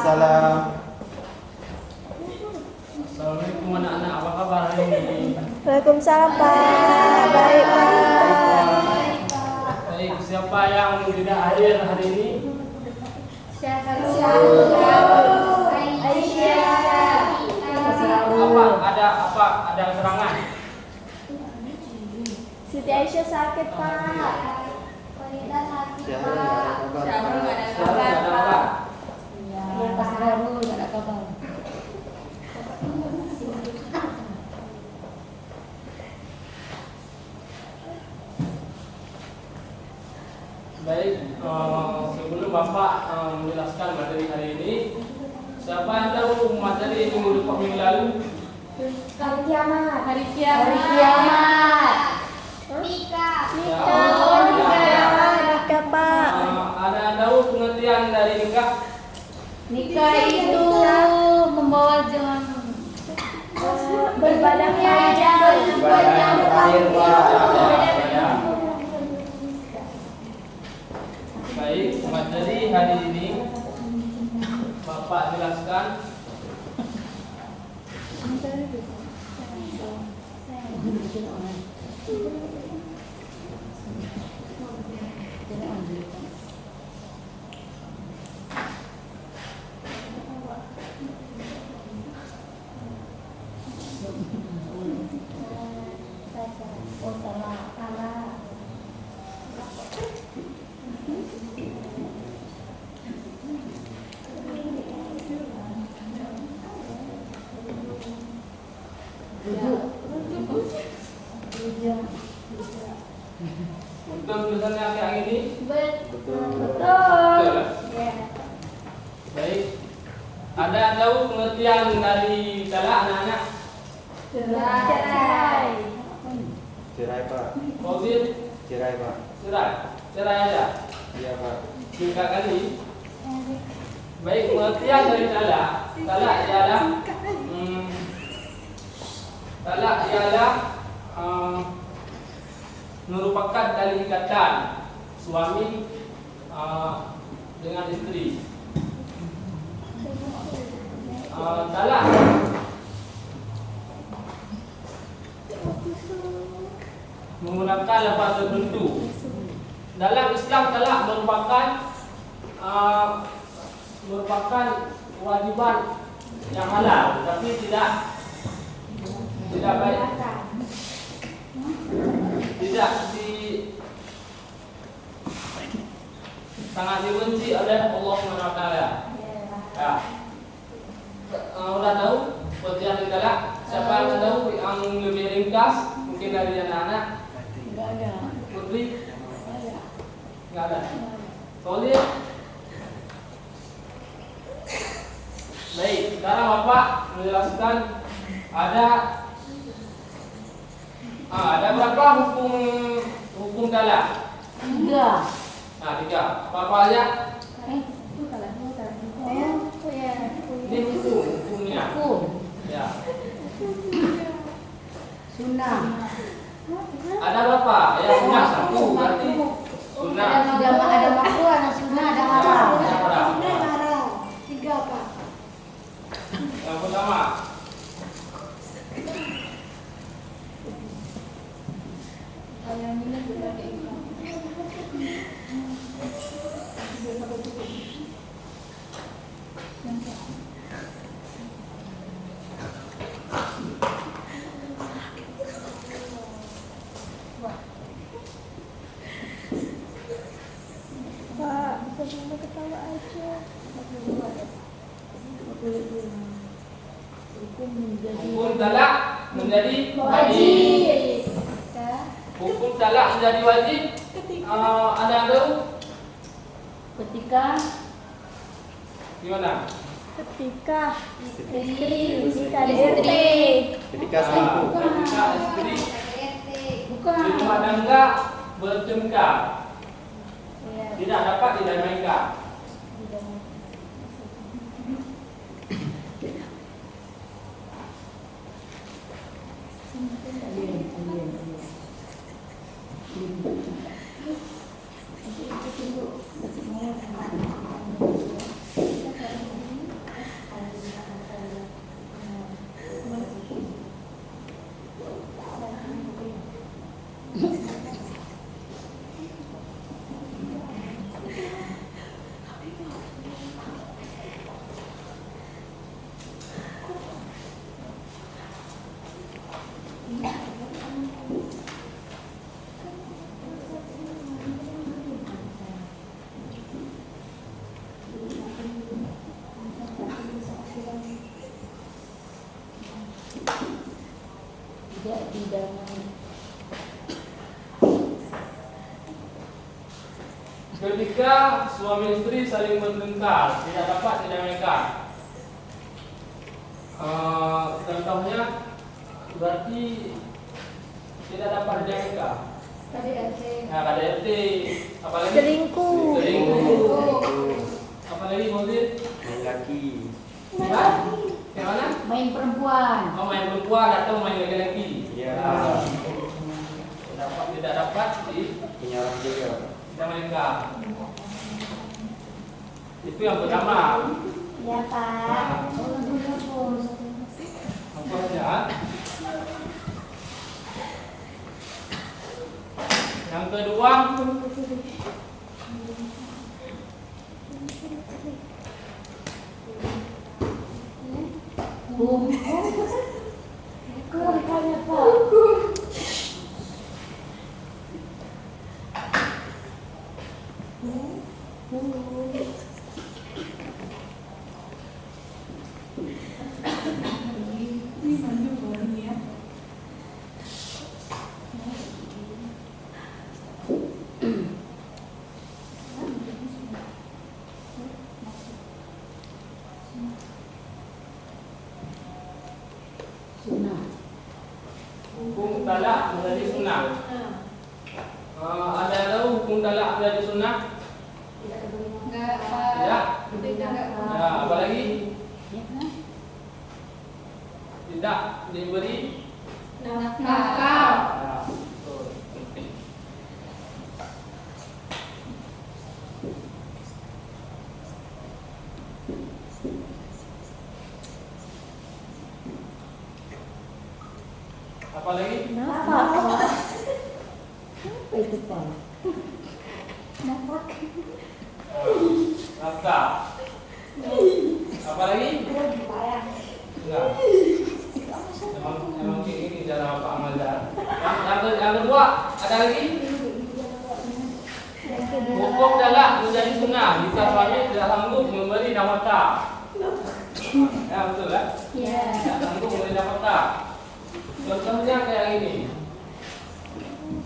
Waalaikumsalam. Assalamualaikum anak-anak, apa kabar hari ini? Waalaikumsalam Pak. Baik Pak. Baik, siapa yang tidak hadir hari ini? Ada serangan? Siti Aisyah sakit Pak. Sekarang nggak ada kabar. Pas baru nggak ada kabar. Baik, sebelum Bapak menjelaskan materi hari ini, siapa yang tahu materi minggu lalu? Hari kiamat. Hari kiamat. Nikah. Oh, Nikah Pak. Ada tahu pengertian dari nikah? Nikah itu membawa jalan Berbadan panjang. Badan terakhir Pak. Ya. Baik, materi hari ini Bapak jelaskan. Untuk tulisannya kayak gini? Betul. Baik. Ada tahu pengertian dari talak anak-anak? Cerai. Cerai Pak. Fauzil? Cerai Pak. Cerai. Cerai aja. Iya Pak. Singkat kali. Baik, pengertian dari talak. Talak ialah merupakan tali ikatan suami dengan istri. Talak menggunakan lafaz tertentu. Dalam Islam talak merupakan kewajiban yang halal, tapi tidak baik, sangat dibenci oleh Allah SWT. Ya. Udah tahu pengertian dari talak? Siapa yang tahu yang lebih ringkas? Mungkin dari anak-anak. nggak ada. Putri? Nggak ada. Solid? Baik, sekarang Bapak menjelaskan ada berapa hukum talak? 3. Nah, 3. Apa aja? Ini hukumnya. Hukum. Ya. Sunnah. Ada berapa? Ya, sunnah 1 berarti sunnah. Ada makruh, ada sunnah, ada haram. Yang pertama, Pak, bisa ketawa aja. hukum talak menjadi Wajib. Hukum talak menjadi wajib. Ada tahu? Ketika Gimana? Ketika istri KDRT. Ketika selingkuh. Ketika istri bukan di rumah tangga bertengkar, tidak dapat didamaikan. Ketika suami istri saling bertengkar, tidak dapat didamaikan. Contohnya berarti tidak dapat didamaikan. Nah, KDRT, apalagi Selingkuh. Apalagi Maudin? Main laki. Hah? Yang mana? Main perempuan. Oh, main perempuan atau main laki-laki? Iya. Tidak dapat Punya orang juga. didamaikan. Itu yang pertama. Ya, Pak. Apa aja? Yang kedua, Kurang kaya, Pak. Sunnah. hukum talak menjadi sunnah. Ada tahu hukum talak menjadi sunnah? Tidak. Ya, apa lagi? Tidak diberi Nakal. Ya, betul. Apa lagi? Nafak. Apa itu, Pak? Nafak. Nafkah. Apa lagi? Enggak. Emang ini cara Pak Amal. Yang kedua, ada lagi? Hukum talak menjadi sunnah jika suami tidak sanggup memberi nafkah. Ya, betul ya? Tidak sanggup memberi nafkah. Contohnya kayak ini.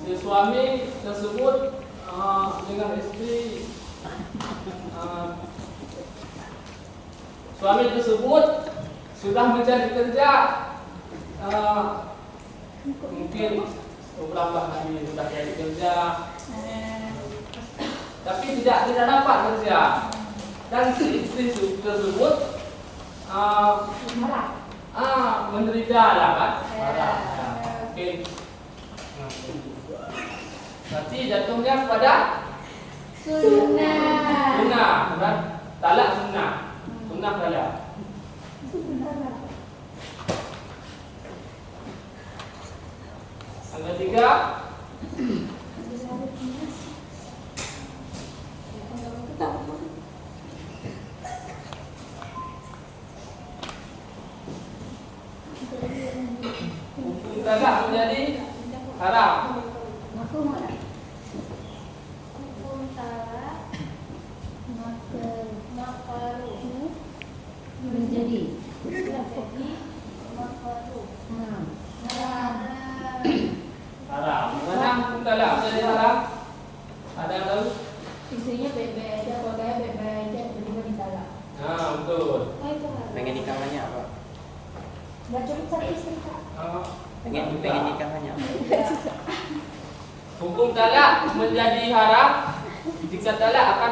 Si suami tersebut dengan istri suami tersebut sudah mencari kerja mungkin beberapa hari sudah cari kerja tapi tidak dapat kerja dan si istri tersebut menderita lah kan marah ya, mungkin nanti jatuhnya kepada sunnah dan talak sunnah talak. Yang ketiga, hukum talak menjadi haram. Hukum talak Menjadi. Haram. Mana hukum talak menjadi haram? Ada yang tahu? Istrinya baik-baik aja, keluarganya baik-baik aja, tiba-tiba ditalak. Nah, betul. Pengen nikah banyak, Pak. Gak cukup satu istri, Pak. Pengen nikah banyak. Hukum talak menjadi haram jika talak akan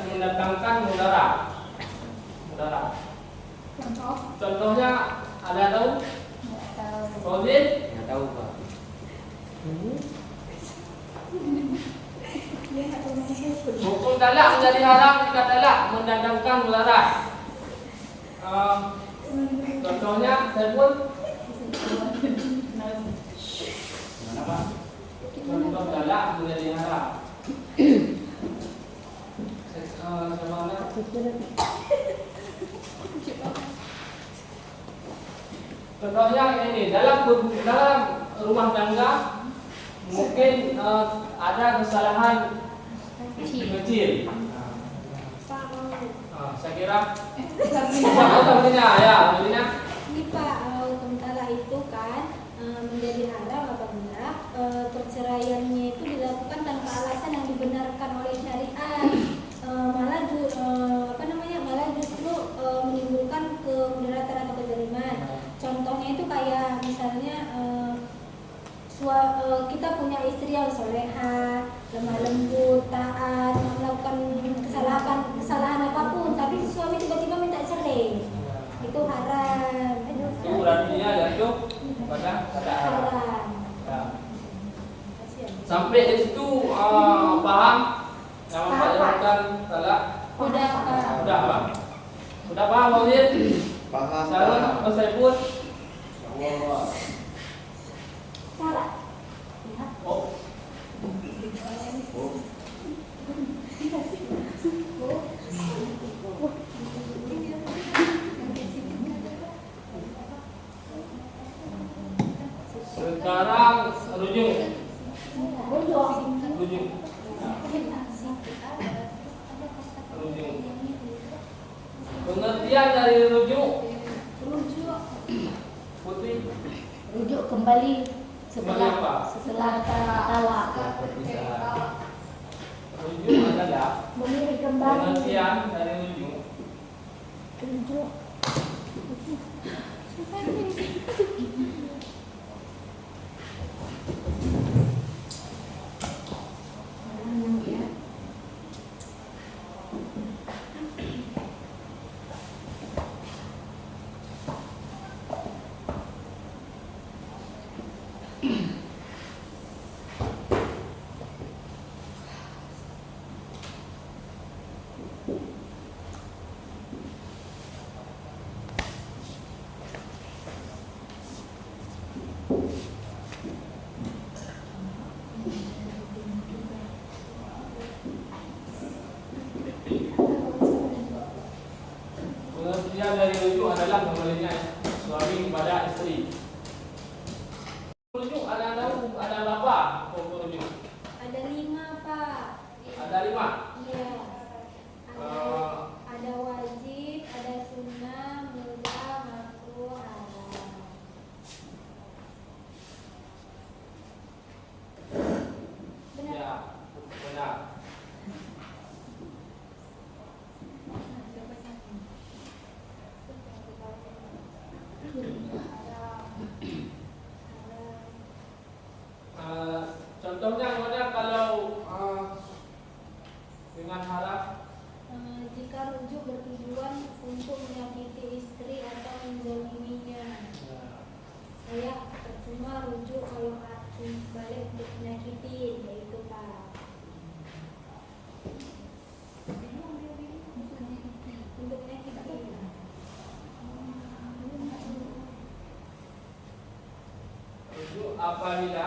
mendatangkan mudarat. Contohnya ada tahu? Fauzin? Nggak tahu, Pak. Hukum talak menjadi haram jika talak mendatangkan mudarat. Contohnya saya pun Mana, Pak? contoh talak menjadi haram. Mana? Contohnya ini dalam rumah tangga mungkin ada kesalahan kecil. Saya kira contohnya ya, Ini Pak, hukum talak itu kan menjadi haram apabila istri yang soleha, lemah lembut, taat, melakukan kesalahan apapun, tapi suami tiba-tiba minta cerai, itu haram. Itu berarti dia jatuh pada haram. Haram. Ya. Sampai di situ paham yang memperlihatkan talak. Udah Pak. Udah Pak. Udah paham Bang Zid? Paham. Sarun, Mas Saiful. Salah. Oh. Sekarang rujuk. Rujuk. Rujuk. Pengertian dari rujuk. Putri. Rujuk kembali Kembali apa? setelah talak. Rujuk adalah Memilih kembali. pengertian dari rujuk. Rujuk. Pengertian dari rujuk adalah kembalinya suami kepada istri. Rujuk ada berapa? Hukum rujuk Ada 5 Pak. ada 5. Iya. Ada wajib, ada sunnah, mubah, makruh, haram. Benar. Ya, benar. Contohnya mana kalau dengan haram? Jika rujuk bertujuan untuk menyakiti istri atau menzaliminya. Saya percuma rujuk kalau balik untuk menyakiti, yaitu Pak. Untuk menyakiti. Rujuk apabila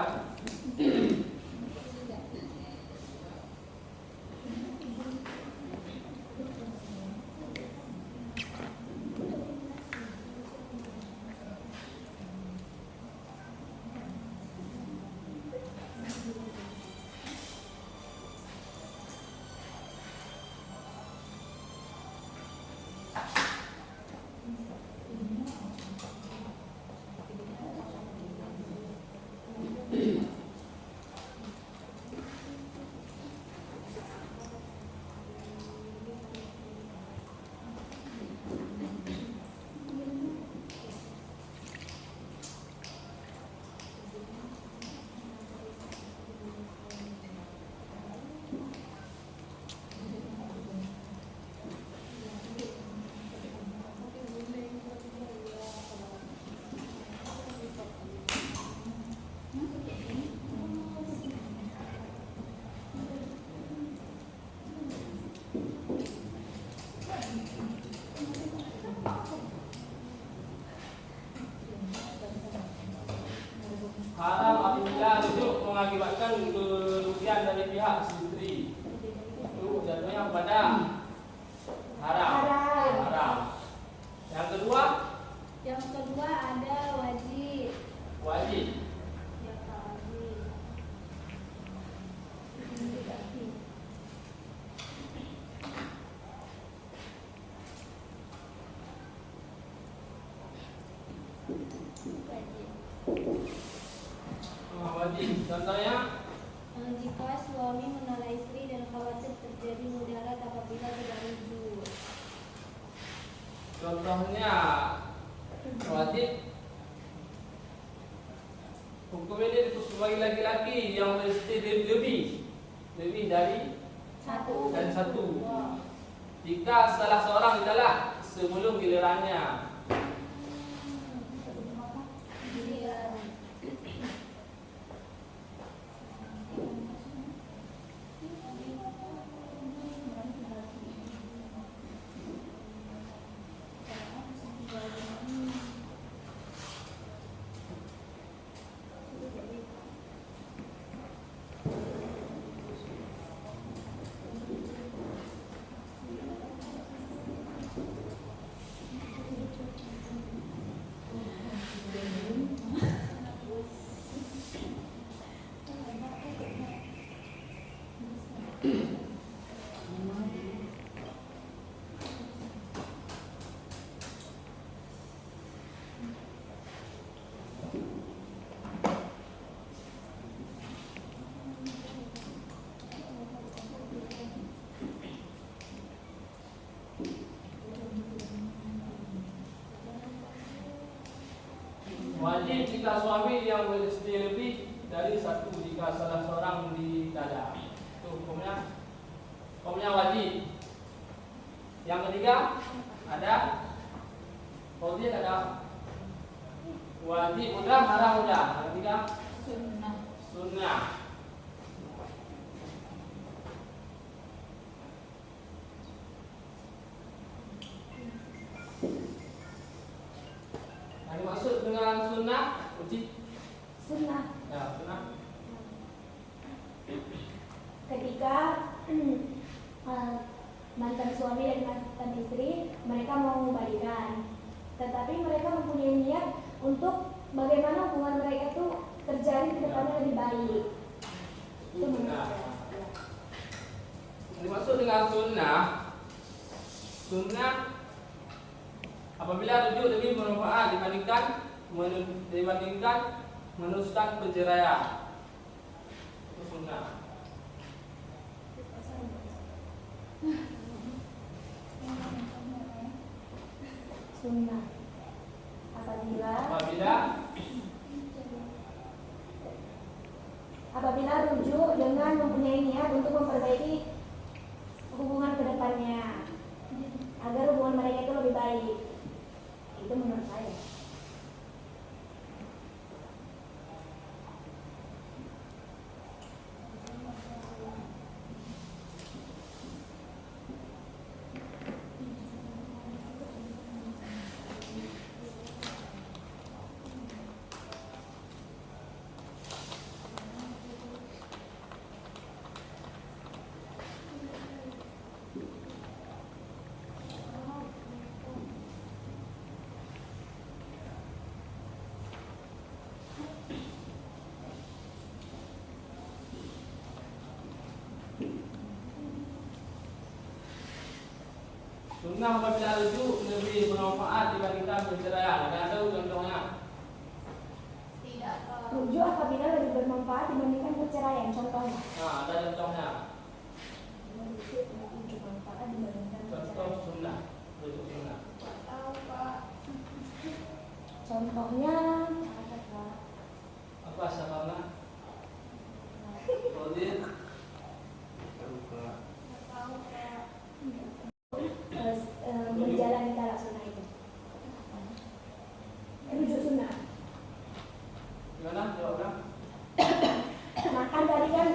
haram apabila rujuk mengakibatkan kerugian dari pihak istri, itu jatuhnya pada haram. Haram. Yang kedua, ada wajib. wajib. Ya Pak, wajib. Wajib. Contohnya, Jika suami menolak istri dan khawatir terjadi mudarat apabila tidak rujuk. contohnya wajib Hukum ini bagi laki-laki yang beristri lebih dari Satu. dan satu. Jika salah seorang ditolak sebelum gilirannya. Wajib jika suami yang beristri lebih dari satu jika salah seorang ditada. Itu hukumnya. Hukumnya wajib. Yang ketiga ada wajib ada wajib udah haram udah. Yang ketiga sunnah. Yang dimaksud dengan sunnah wajib. Sunnah. Ya, sunnah. Ketika mantan suami dan mantan istri mereka mau membalikan, tetapi mereka mempunyai niat untuk bagaimana hubungan mereka itu terjalin ke depannya lebih baik. Itu menurut saya. Yang dimaksud dengan sunnah apabila rujuk lebih bermanfaat dibandingkan meneruskan perceraian. Itu sunnah. Sunnah apabila rujuk dengan mempunyai niat untuk memperbaiki hubungan ke depannya agar hubungan mereka itu lebih baik. Itu menurut saya. Sunnah apabila rujuk lebih bermanfaat dibandingkan perceraian. Ada tahu contohnya? Tidak. Rujuk apabila lebih bermanfaat dibandingkan perceraian. Contohnya. Nah, ada contohnya. Rujuk lebih bermanfaat dibandingkan Contoh perceraian. sunnah. Rujuk sunnah. Tahu Pak. Contohnya Apa sabana? Rodin. Tahu Pak. menjalani talak sunnah itu. Rujuk sunnah. Gimana jawabnya? Nah kan tadi kan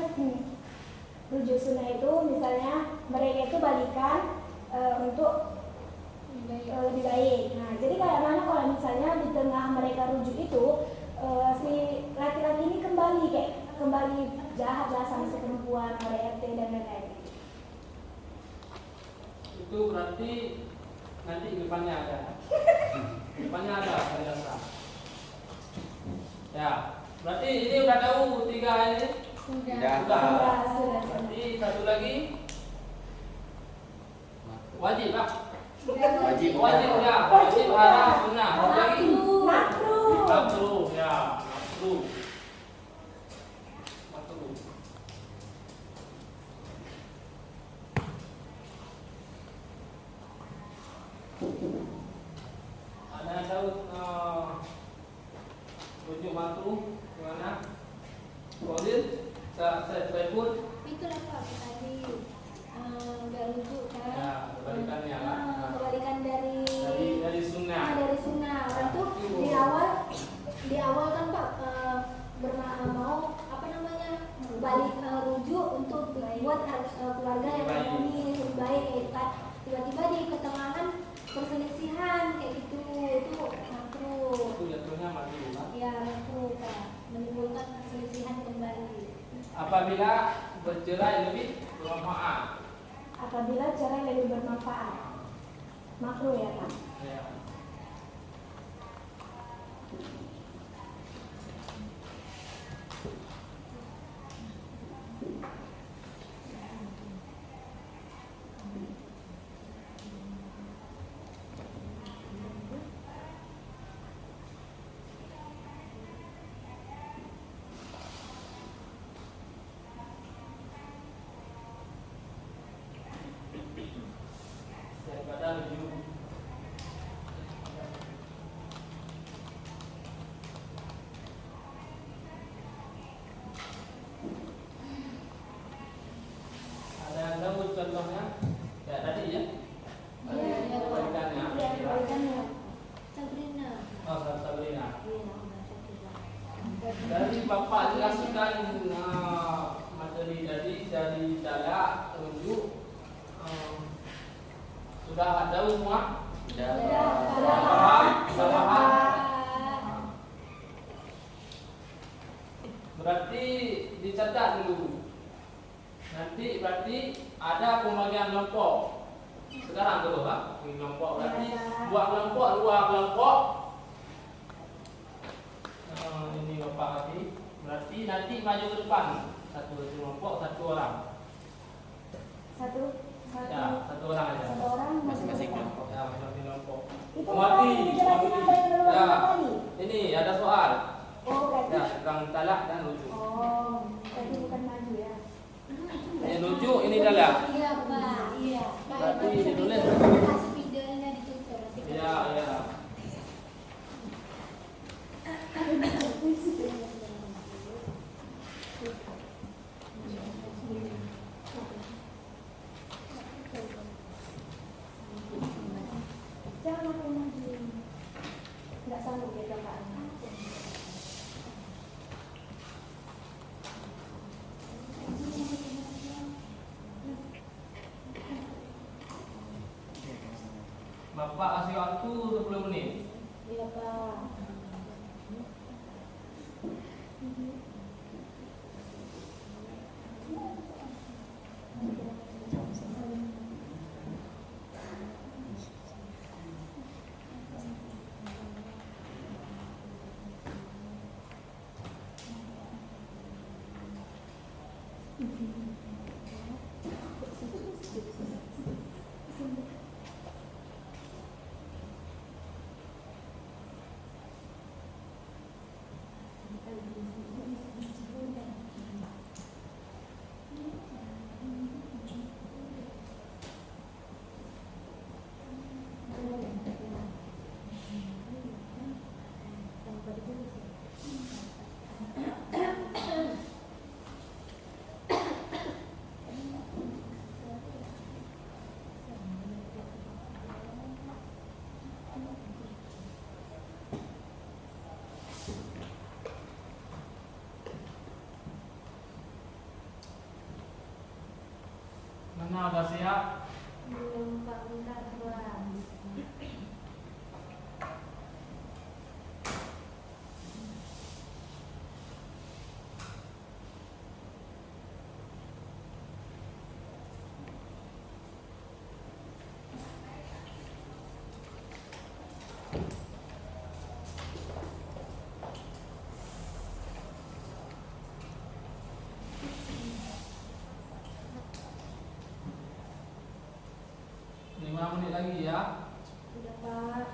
rujuk sunnah itu misalnya mereka itu balikan untuk lebih baik. Nah jadi kayak mana kalau misalnya di tengah mereka rujuk itu si laki-laki ini kembali jahat sama si perempuan, KDRT dan lain-lain. Itu berarti nanti depannya ada. Depannya ada penjelasan. Ya, berarti ini udah tahu tiga ini. Sudah. Sudah. Berarti satu lagi wajib pak. Wajib. Wajib ya. Wajib haram sunnah. Satu lagi Makruh. makruh ya. Makruh. Makruh. Ada yang tahu rujuk makruh gimana? perselisihan kayak gitu itu makro. Itu jatuhnya maju kan? Ya makro Pak, menimbulkan perselisihan kembali. Apabila bercerai lebih bermanfaat. Apabila cerai lebih bermanfaat. Makro ya Pak. Ya. Daripada rujuk. Ada yang tahu contohnya? Kayak tadi ya? Tadi Iya, kebalikannya. Iya, kebalikannya. Sabrina. Oh, Sabrina. Iya, Mbak Sabrina. Dari Bapak jelaskan materi tadi dari dalak rujuk sudah ada semua? Sudah. Sudah paham? Sudah paham? Berarti dicatat dulu. Nanti berarti ada pembagian kelompok. Sekarang dulu ha? Kelompok berarti buat kelompok, dua kelompok. Ini Bapak lagi. Berarti nanti maju ke depan. Satu kelompok, satu orang. Satu Ya, satu orang aja. satu orang Masing-masing satu. kelompok. Ya, masing-masing kelompok. Itu Mati. jelasin apa yang belum Ya. tadi? Ini ada soal. Oh, berarti. Ya, tentang talak dan rujuk. Oh, berarti bukan maju ya. Ini rujuk, ini talak. Iya Pak, iya. Berarti ditulis. Kasih videonya ditutup. Ya, ya. Jangan aku maju. Nggak sanggup ya Kak. Bapak kasih waktu 10 menit. Iya Pak. Mana udah siap? Belum Pak, bentar Pak. Lima menit lagi ya. Udah Pak.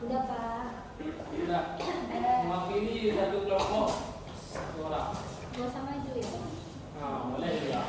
Udah Pak. Sudah. Mewakili satu kelompok satu orang. Gak usah maju ya. Nah, boleh juga.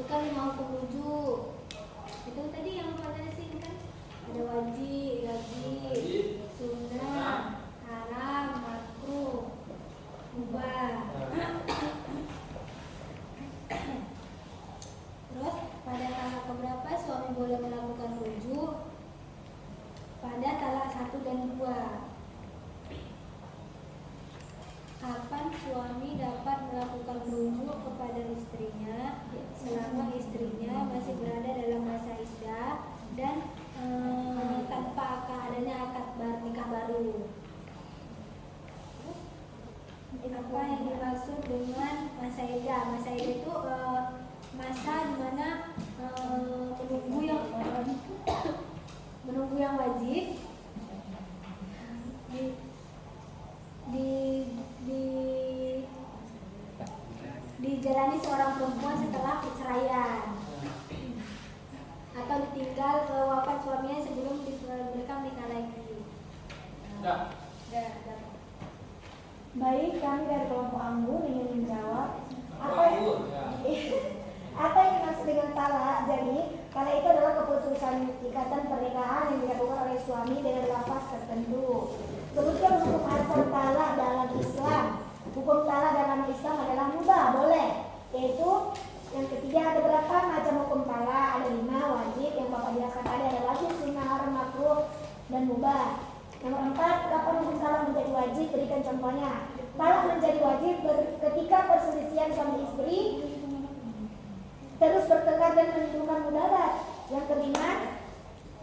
Sebutkan 5 hukum rujuk. Itu tadi yang pada sini kan ada wajib, sunnah, haram, makruh, mubah. Terus pada talak keberapa suami boleh melakukan rujuk? Pada talak 1 dan 2. Kapan suami dapat melakukan rujuk kepada istrinya selama istrinya masih berada dalam masa iddah dan tanpa adanya akad nikah baru? Apa yang dimaksud dengan masa iddah? Masa iddah itu masa di mana menunggu yang wajib dijalani seorang perempuan setelah perceraian atau ditinggal wafat suaminya sebelum mereka menikah lagi. Baik, kami dari kelompok Anggun ingin menjawab apa yang dimaksud dengan talak. Jadi, talak itu adalah keputusan ikatan pernikahan yang dilakukan oleh suami dengan lafaz tertentu. Kemudian hukum asal talak dalam Islam. Hukum talak dalam Islam adalah mubah, boleh. Yaitu yang ketiga, ada berapa macam hukum talak? Ada 5 wajib yang Bapak jelaskan tadi, ada wajib, sunnah, haram, makruh, dan mubah. Nomor 4, kapan hukum talak menjadi wajib? Berikan contohnya. Talak menjadi wajib ketika perselisihan suami istri terus bertengkar dan menimbulkan mudarat. Yang kelima,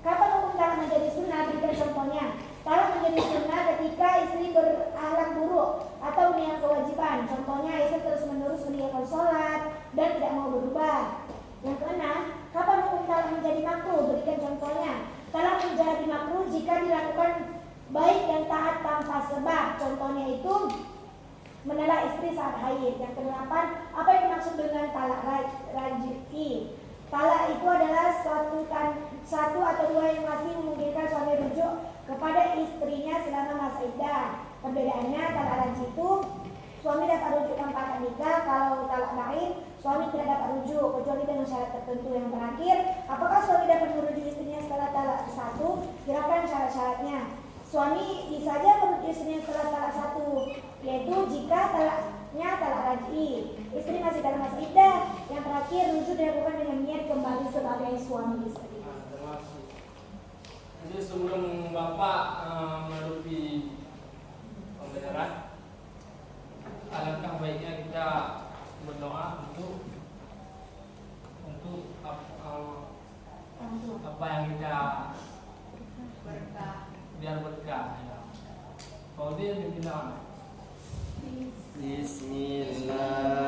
kapan hukum talak menjadi sunnah? Berikan contohnya. Talak menjadi sunnah ketika istri berakhlak buruk atau niat kewajiban. Contohnya istri terus-menerus meninggalkan sholat dan tidak mau berubah. Yang keenam, kapan hukum talak menjadi makruh? Berikan contohnya. Talak menjadi makruh jika dilakukan baik dan taat tanpa sebab. Contohnya itu menolak istri saat haid. Yang kedelapan, apa yang dimaksud dengan talak raj'i? Talak itu adalah satu atau 2 yang masih memungkinkan suami rujuk kepada istrinya selama masa iddah. Perbedaannya, talak raj'i itu suami dapat rujuk tanpa akad nikah. Kalau talak bain, suami tidak dapat rujuk kecuali dengan syarat tertentu. Yang terakhir, apakah suami dapat merujuk istrinya setelah talak 1? Kirakan syarat-syaratnya. Suami bisa saja merujuk istrinya setelah talak 1, yaitu jika talaknya talak raj'i, istri masih dalam masa iddah. Yang terakhir, rujuk dilakukan dengan niat kembali sebagai suami istri. Jadi sebelum Bapak menutupi pembelajaran, alangkah baiknya kita berdoa untuk apa yang kita Berkah. biar berkah. Faudin, pimpinan. Bismillah.